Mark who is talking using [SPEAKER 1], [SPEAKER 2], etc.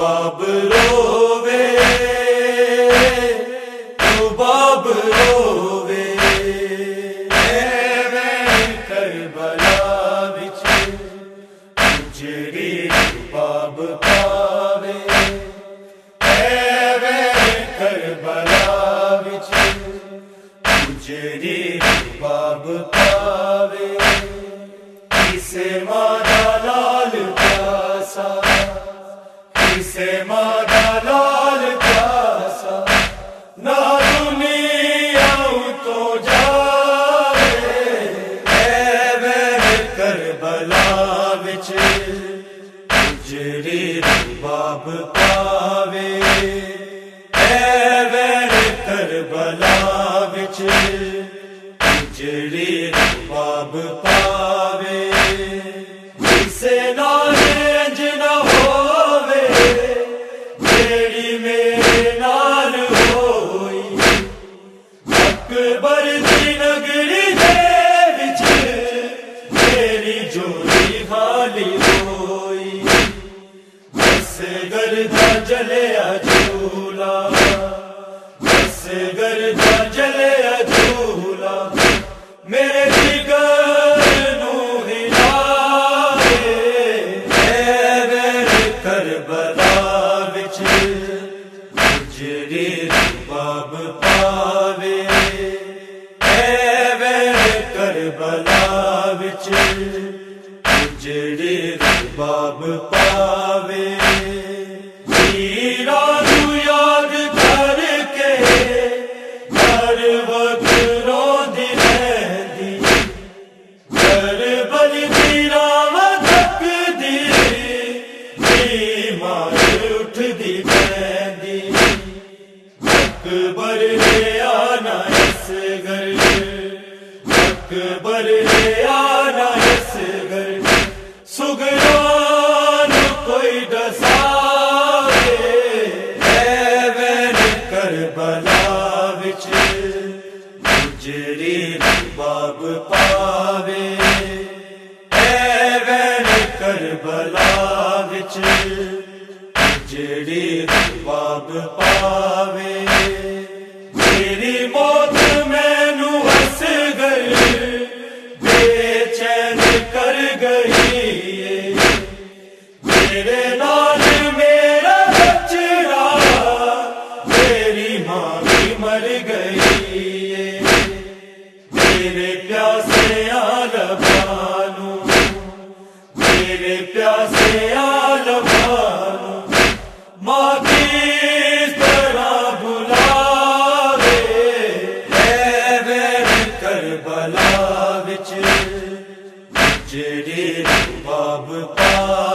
[SPEAKER 1] رباب رووے رباب رووے کربلا وچ اجڑی رباب پاوے کربلا وچ اجڑی رباب پاوے کسے ماں دا لال پیاسا کسے ماں دا لال پیاسا نہ دنیا تو جاوے کربلا وچ اجڑی رباب پاوے کربلا وچ اجڑی رباب پاوے کسے نال انج نہ ہووے جیڑی میرے نال ہوئی اکبر دی نگری دے وچ میری جوڑی خالی ہوئی اصغر دا جلیا جھولا اصغر دا جلیا جھولا میرے جگر نو ہلاوے کربلا وچ اجڑی رباب پاوے کربلا وچ اجڑی رباب پاوے ویراں نوں یاد کر کے ہر وقت روندی رہندی کربل دی راہ تکدی بیمار اٹھدی پہندی اکبر لے آنا اصغر اکبر لے آنا اصغر سگران کوئی ڈساوے کربلا وچ اجڑی رباب پاوے کربلا وچ اجڑی رباب پاوے میری موت مینوں اصغر بے چین کر گئی میرے نال میرا بچڑا میری ماں بھی مر گئی میرے پیاسے عالمانو میرے پیاسے عالمانو ماں کس طرح بلاوے کربلا وچ اجڑی رباب پاوے